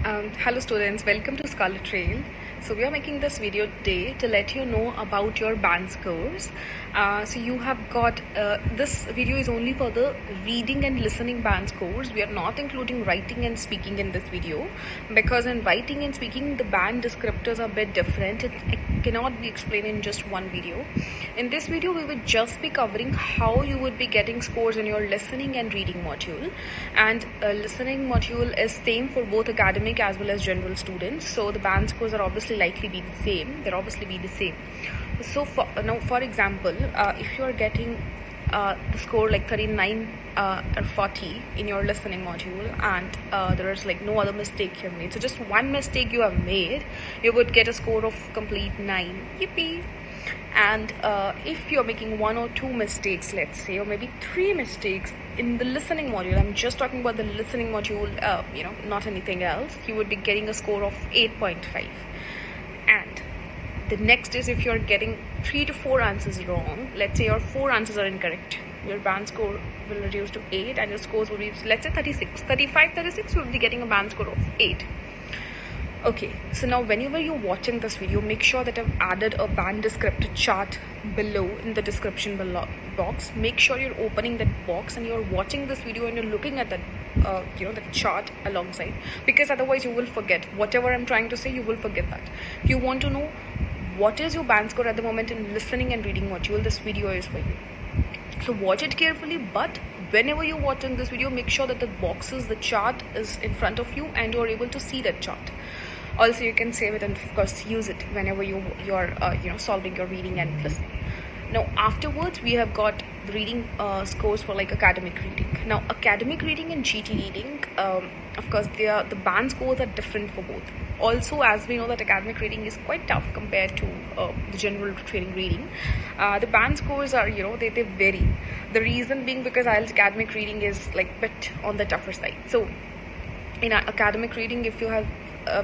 Hello students, welcome to Scarlet Trail. So we are making this video today to let you know about your band scores. So you have got, this video is only for the reading and listening band scores. We are not including writing and speaking in this video because in writing and speaking the band descriptors are a bit different. It cannot be explained in just one video. In this video we will just be covering how you would be getting scores in your listening and reading module, and listening module is same for both academic as well as general students, so the band scores are obviously likely be the same. They'll obviously be the same. So for example, if you are getting the score like 39 or 40 in your listening module, and there is like no other mistake you have made, so just one mistake you have made, you would get a score of complete 9. Yippee! And if you're making 1 or 2 mistakes, let's say, or maybe 3 mistakes in the listening module, I'm just talking about the listening module, not anything else, you would be getting a score of 8.5. And the next is if you're getting 3 to 4 answers wrong, let's say your 4 answers are incorrect, your band score will reduce to 8 and your scores will be, let's say, 36, you will be getting a band score of 8. Okay, so now whenever you're watching this video, make sure that I've added a band descriptor chart below in the description box. Make sure you're opening that box and you're watching this video and you're looking at that the chart alongside, because otherwise you will forget whatever I'm trying to say. You will forget that. If you want to know what is your band score at the moment in listening and reading module, this video is for you. So watch it carefully, but whenever you're watching this video, make sure that the chart is in front of you and you're able to see that chart. Also, you can save it and of course use it whenever you're solving your reading and listening. Now afterwards we have got the reading scores for like academic reading. Now academic reading and GT reading, of course the band scores are different for both. Also, as we know that academic reading is quite tough compared to the general training reading, the band scores are, they vary. The reason being because IELTS academic reading is like bit on the tougher side. So in academic reading, if you have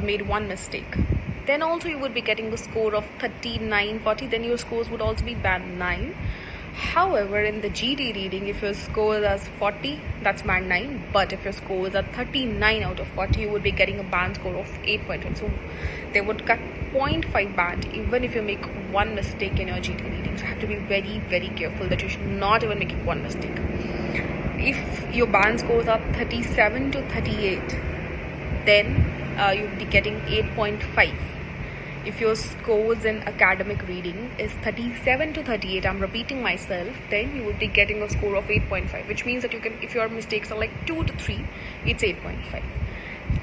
made one mistake, then also you would be getting a score of 39, 40, then your scores would also be band 9. However, in the GT reading, if your score is 40, that's band 9, but if your scores are 39 out of 40, you would be getting a band score of 8.1. So they would cut 0.5 band even if you make one mistake in your GT reading. So you have to be very, very careful that you should not even make one mistake. If your band scores are 37 to 38, then you will be getting 8.5. If your scores in academic reading is 37 to 38, I'm repeating myself, then you will be getting a score of 8.5, which means that you can, if your mistakes are like 2 to 3, it's 8.5.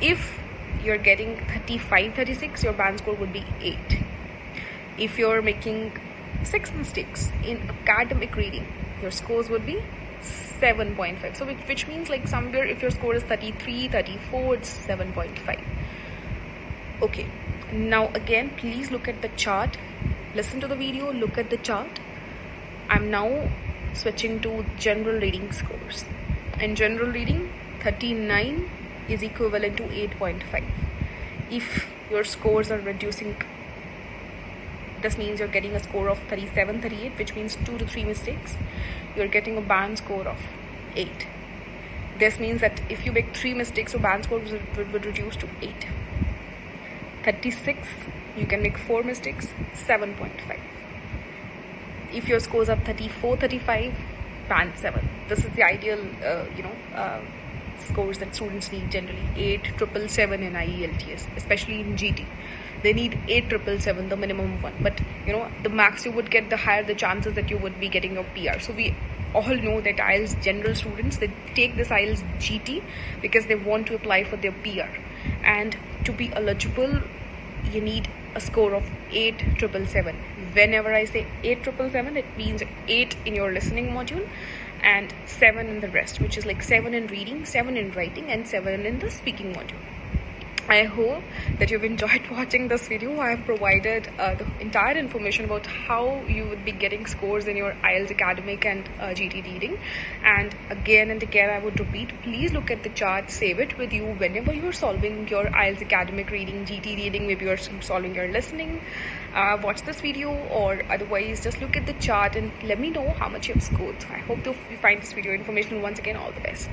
If you're getting 35, 36, your band score would be 8. If you're making 6 mistakes in academic reading, your scores would be 7.5. So which means like somewhere if your score is 33, 34, it's 7.5. Okay, now again please look at the chart, listen to the video, look at the chart. I'm now switching to general reading scores. In general reading, 39 is equivalent to 8.5. If your scores are reducing, this means you're getting a score of 37, 38, which means 2 to 3 mistakes, you're getting a band score of 8. This means that if you make 3 mistakes, your band score would reduce to 8. 36, you can make 4 mistakes, 7.5. If your scores are 34, 35, band 7. This is the ideal scores that students need generally. 8, 777 in IELTS, especially in GT. They need 8, 777, the minimum one. But the max you would get, the higher the chances that you would be getting a PR. So we all know that IELTS general students, they take this IELTS GT because they want to apply for their PR. And to be eligible, you need a score of 8, 777. Whenever I say 8, 777, it means 8 in your listening module and 7 in the rest, which is like 7 in reading, 7 in writing, and 7 in the speaking module. I hope that you've enjoyed watching this video. I have provided the entire information about how you would be getting scores in your IELTS academic and GT reading. And again and again, I would repeat, please look at the chart, save it with you whenever you're solving your IELTS academic reading, GT reading, maybe you're solving your listening. Watch this video, or otherwise just look at the chart and let me know how much you've scored. I hope you find this video informational. Once again, all the best.